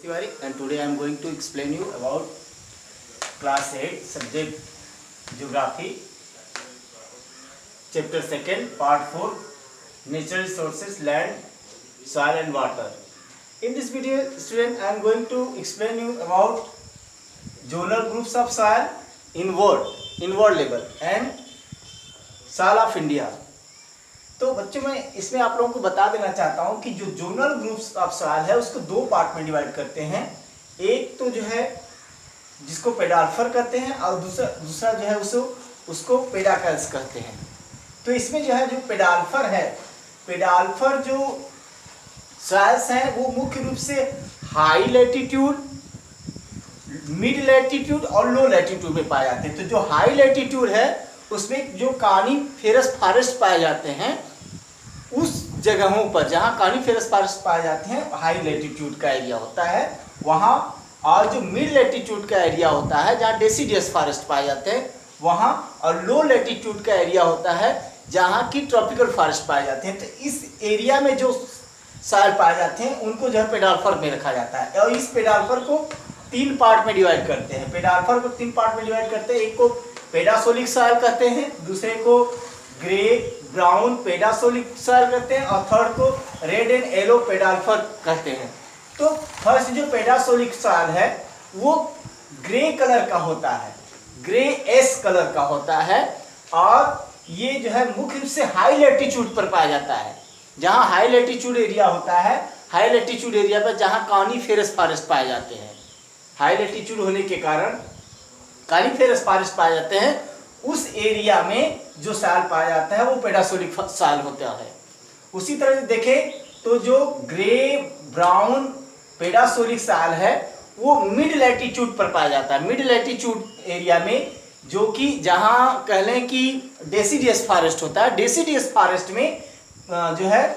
Tiwari, and today I am going to explain you about class 8 subject geography, chapter 2nd, part 4, natural resources, land, soil and water. In this video, student, I am going to explain you about zonal groups of soil, inward level and soil of India. तो बच्चों मैं इसमें आप लोगों को बता देना चाहता हूं कि जो जोनल ग्रुप्स ऑफ सॉइल है उसको दो पार्ट में डिवाइड करते हैं। एक तो जो है जिसको पेडाल्फर कहते हैं और दूसरा जो है उसको पेडाकल्स कहते हैं। तो इसमें जो है जो पेडाल्फर जो सॉइल्स हैं वो मुख्य रूप से हाई लैटिट्यूड, मिड लैटिट्यूड और लो लैटिट्यूड में पाए जाते हैं। तो जो हाई लैटिट्यूड है उसमें जो कानिफेरस फॉरेस्ट पाए जाते हैं, उस जगहों पर जहां कानिफेरस फॉरेस्ट पाए जाते हैं हाई लैटिट्यूड का एरिया होता है वहां, और जो मिड लैटिट्यूड का एरिया होता है जहां डेसिडियस फॉरेस्ट पाए जाते हैं वहां, और लो लैटिट्यूड का एरिया होता है जहां की ट्रॉपिकल फॉरेस्ट पाए जाते हैं। तो इस एरिया में जो सॉइल पाए जाते हैं उनको जो है पेडाल्फर में रखा जाता है। और इस पेडाल्फर को तीन पार्ट में डिवाइड करते हैं। पेडाल्फर को तीन पार्ट में डिवाइड करते हैं। एक को पेडासोलिक सॉइल कहते हैं, दूसरे को ग्रे ब्राउन पेडासोलिक सॉइल कहते हैं और थर्ड को रेड एंड येलो पेडाल्फर कहते हैं। तो फर्स्ट जो पेडासोलिक सॉइल है वो ग्रे कलर का होता है, ग्रे एस कलर का होता है, और ये जो है मुख्य रूप से हाई लैटिट्यूड पर पाया जाता है। जहां हाई लैटिट्यूड एरिया होता है, हाई लैटिट्यूड एरिया पर जहां कानिफेरस फॉरेस्ट पाए जाते हैं, हाई लैटिट्यूड होने के कारण कानिफेरस फॉरेस्ट पाए जाते हैं, उस एरिया में जो सॉइल पाया जाता है वो पेडासोलिक सॉइल होता है। उसी तरह से देखें तो जो ग्रे ब्राउन पेडासोलिक सॉइल है वो मिड लैटिट्यूड पर पाया जाता है। मिड लैटिट्यूड एरिया में जो कि जहां कह लें कि डेसिडियस फॉरेस्ट होता है, डेसिडियस फॉरेस्ट में जो है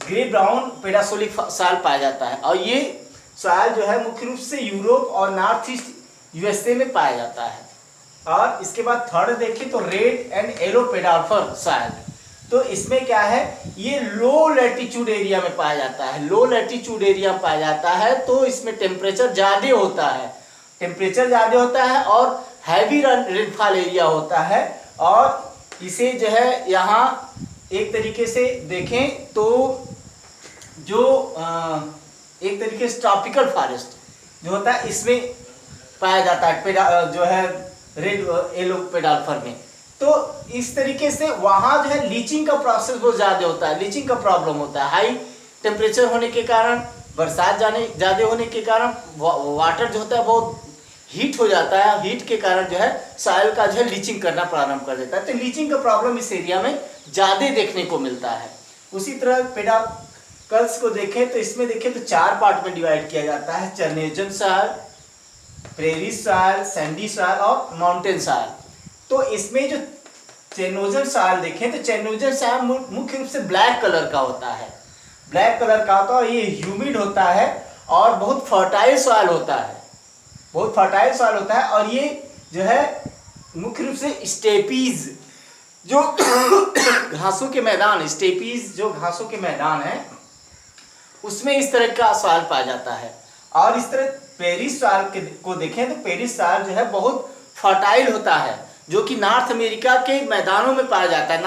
ग्रे ब्राउन पेडासोलिक सॉइल पाया जाता है। और ये सॉइल जो है मुख्य रूप से यूरोप और नॉर्थ ईस्ट यूएसए में पाया जाता है। और इसके बाद थर्ड देखें तो रेड एंड येलो पेडाल्फर सॉइल, तो इसमें क्या है, ये लो लैटिट्यूड एरिया में पाया जाता है। लो लैटिट्यूड एरिया में पाया जाता है तो इसमें टेम्परेचर ज़्यादा होता है, और हैवी रेनफॉल एरिया होता है। और इसे जो है यहाँ एक तरीके से देखें तो जो एक तरीके से ट्रॉपिकल फॉरेस्ट जो होता है इसमें पाया जाता है जो है रेड येलो पेडाल्फर में। तो इस तरीके से वहां जो है लीचिंग का प्रोसेस बहुत ज़्यादा होता है, लीचिंग का प्रॉब्लम होता है। हाई टेम्परेचर होने के कारण, बरसात ज़्यादा होने के कारण वाटर जो होता है बहुत हीट हो जाता है। हीट के कारण जो है सॉइल का जो है लीचिंग करना प्रारंभ कर देता है। तो लीचिंग का प्रॉब्लम इस एरिया में ज़्यादा देखने को मिलता है। उसी तरह पेडाकल्स को देखें तो इसमें देखें तो चार पार्ट में डिवाइड किया जाता है: chernozem soil, prairie soil, sandy soil और माउंटेन सॉइल। तो इसमें जो चेर्नोजन सॉइल देखें तो चेर्नोजन सॉइल मुख्य रूप से ब्लैक कलर का होता है, और ये ह्यूमिड होता है और बहुत फर्टाइल सॉइल होता है, और ये जो है मुख्य रूप से स्टेपीज जो घासों के मैदान है उसमें इस तरह का सॉइल पाया जाता है। और इस तरह पेरिस सॉइल को देखें तो पेरिस सॉइल जो है बहुत फर्टाइल होता है, जो कि नॉर्थ अमेरिका के मैदानों में पाया जाता है।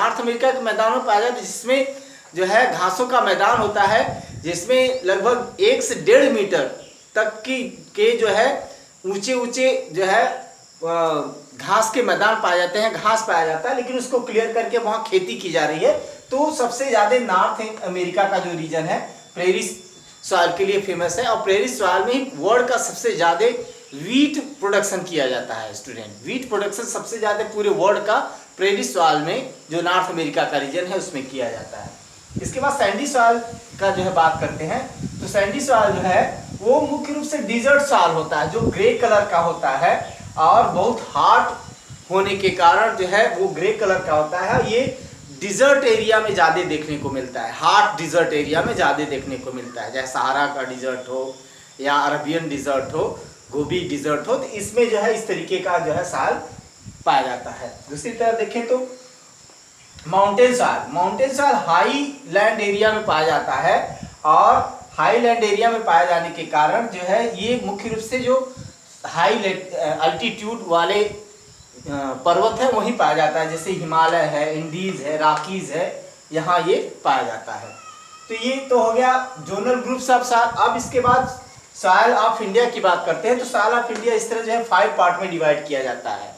जिसमें जो है घासों का मैदान होता है, जिसमें लगभग 1 से 1.5 मीटर तक के जो है ऊंचे जो है घास के मैदान पाए जाते हैं, घास पाया जाता है, लेकिन उसको क्लियर करके वहाँ खेती की जा रही है। तो सबसे ज़्यादा नॉर्थ अमेरिका का जो रीजन है प्रेरी सॉइल के लिए फेमस है, और प्रेरी सॉइल में ही वर्ल्ड का सबसे ज़्यादा वीट प्रोडक्शन किया जाता है। स्टूडेंट, वीट प्रोडक्शन सबसे ज़्यादा पूरे वर्ल्ड का प्रेरी सॉइल में जो नॉर्थ अमेरिका का रीजन है उसमें किया जाता है। इसके बाद सैंडी सॉइल का जो है बात करते हैं तो सैंडी सॉइल जो है वो मुख्य रूप से डिजर्ट सॉइल होता है, जो ग्रे कलर का होता है और बहुत हार्ड होने के कारण जो है वो ग्रे कलर का होता है। ये डिजर्ट एरिया में ज़्यादा देखने को मिलता है, हॉट डिजर्ट एरिया में ज़्यादा देखने को मिलता है, जैसे सहारा का डिजर्ट हो या अरबियन डिजर्ट हो, गोबी डिजर्ट हो, तो इसमें जो है इस तरीके का जो है सॉइल पाया जाता है। दूसरी तरफ देखें तो mountain soil high land area में पाया जाता है, और हाईलैंड एरिया में पाए जाने के कारण जो है ये मुख्य रूप से जो हाई अल्टीट्यूड वाले पर्वत है वहीं पाया जाता है, जैसे हिमालय है, इंडीज है, रॉकीज है, यहाँ ये पाया जाता है। तो ये तो हो गया जोनल ग्रुप्स ऑफ सॉइल। अब इसके बाद सॉइल ऑफ इंडिया की बात करते हैं। तो सॉइल ऑफ इंडिया इस तरह जो है 5 पार्ट में डिवाइड किया जाता है।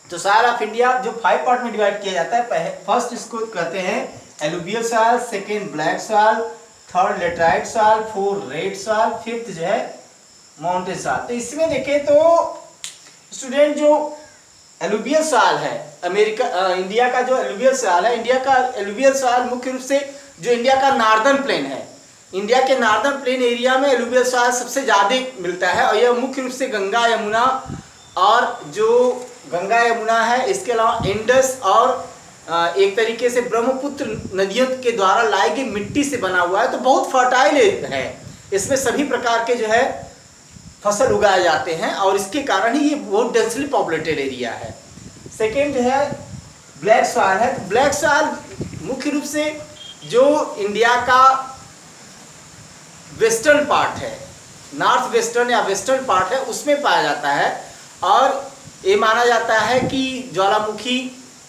तो सॉइल ऑफ इंडिया जो 5 पार्ट में डिवाइड किया जाता है, फर्स्ट इसको कहते हैं alluvial soil, second black soil, third laterite soil, fourth red soil, fifth जो है माउंटेन सॉइल। तो इसमें देखें तो स्टूडेंट जो एलुवियल सॉइल है इंडिया का जो एलुवियल सॉइल है, इंडिया का एलुवियल सॉइल मुख्य रूप से जो इंडिया का नॉर्दर्न प्लेन है, इंडिया के नॉर्दर्न प्लेन एरिया में एलुवियल सॉइल सबसे ज़्यादा मिलता है। और यह मुख्य रूप से गंगा यमुना और जो गंगा यमुना है, इसके अलावा इंडस और एक तरीके से ब्रह्मपुत्र नदियों के द्वारा लाई गई मिट्टी से बना हुआ है। तो बहुत फर्टाइल है, इसमें सभी प्रकार के जो है फसल उगाए जाते हैं और इसके कारण ही ये बहुत डेंसली पॉपुलेटेड एरिया है। सेकेंड जो है ब्लैक सॉइल है। तो ब्लैक सॉइल मुख्य रूप से जो इंडिया का वेस्टर्न पार्ट है, नॉर्थ वेस्टर्न या वेस्टर्न पार्ट है, उसमें पाया जाता है। और ये माना जाता है कि ज्वालामुखी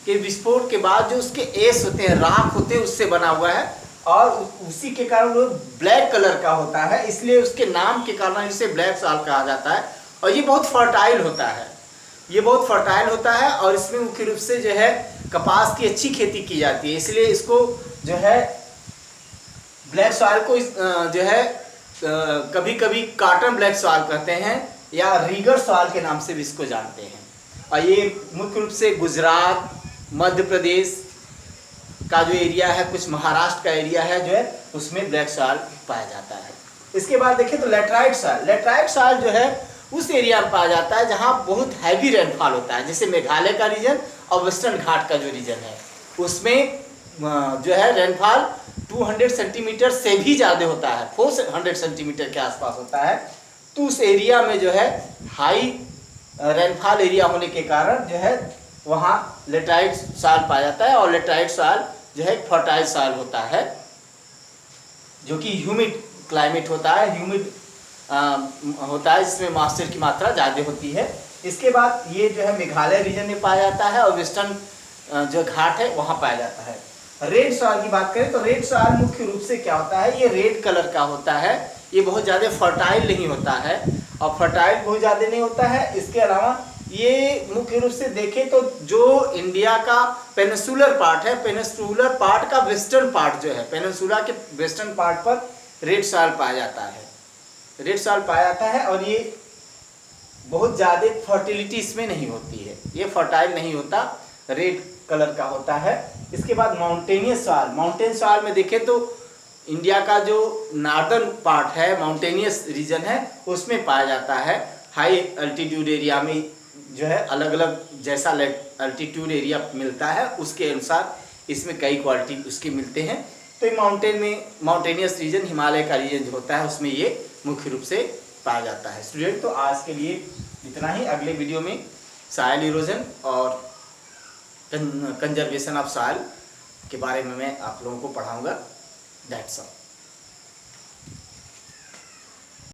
के विस्फोट के बाद जो उसके एस होते हैं, राख होते हैं, उससे बना हुआ है और उसी के कारण वो ब्लैक कलर का होता है, इसलिए उसके नाम के कारण इसे ब्लैक सॉइल कहा जाता है। और ये बहुत फर्टाइल होता है, ये बहुत फर्टाइल होता है और इसमें मुख्य रूप से जो है कपास की अच्छी खेती की जाती है, इसलिए इसको जो है ब्लैक सॉइल को जो है कभी कभी कॉटन ब्लैक सॉइल कहते हैं या रीगर सॉइल के नाम से भी इसको जानते हैं। और ये मुख्य रूप से गुजरात, मध्य प्रदेश का जो एरिया है, कुछ महाराष्ट्र का एरिया है जो है, उसमें ब्लैक सॉइल पाया जाता है। इसके बाद देखें तो लेटराइट सॉइल। लेटराइट सॉइल जो है उस एरिया में पाया जाता है जहाँ बहुत हैवी रेनफॉल होता है, जैसे मेघालय का रीजन और वेस्टर्न घाट का जो रीजन है, उसमें जो है रेनफॉल 200 सेंटीमीटर से भी ज़्यादा होता है, 400 सेंटीमीटर के आसपास होता है। तो उस एरिया में जो है हाई रेनफॉल एरिया होने के कारण जो है वहाँ लेटराइट सॉइल पाया जाता है। और लेटराइट सॉइल जो है फर्टाइल सॉइल होता है, जो कि ह्यूमिड क्लाइमेट होता है, ह्यूमिड होता है, जिसमें मॉइस्चर की मात्रा ज़्यादा होती है। इसके बाद ये जो है मेघालय रीजन में पाया जाता है और वेस्टर्न जो घाट है वहाँ पाया जाता है। रेड सॉइल की बात करें तो रेड सॉइल मुख्य रूप से क्या होता है, ये रेड कलर का होता है, ये बहुत ज़्यादा फर्टाइल नहीं होता है और फर्टाइल बहुत ज़्यादा नहीं होता है। इसके अलावा ये मुख्य रूप से देखें तो जो इंडिया का पेनिनसुलर पार्ट है, पेनिनसुलर पार्ट का वेस्टर्न पार्ट जो है, पेनिनसुला के वेस्टर्न पार्ट पर रेड सॉइल पाया जाता है, रेड सॉइल पाया जाता है। और ये बहुत ज़्यादा फर्टिलिटी इसमें नहीं होती है, ये फर्टाइल नहीं होता, रेड कलर का होता है। इसके बाद माउंटेनियस सॉइल। माउंटेन सॉइल में देखें तो इंडिया का जो नॉर्दर्न पार्ट है, माउंटेनियस रीजन है, उसमें पाया जाता है। हाई अल्टीट्यूड एरिया में जो है अलग अलग जैसा अल्टीट्यूड एरिया मिलता है, उसके अनुसार इसमें कई क्वालिटी उसके मिलते हैं। तो माउंटेन में माउंटेनियस रीजन, हिमालय का रीजन जो होता है, उसमें ये मुख्य रूप से पाया जाता है। स्टूडेंट, तो आज के लिए इतना ही। अगले वीडियो में सॉइल इरोजन और कंजर्वेशन ऑफ सॉइल के बारे में मैं आप लोगों को पढ़ाऊँगा। That's all.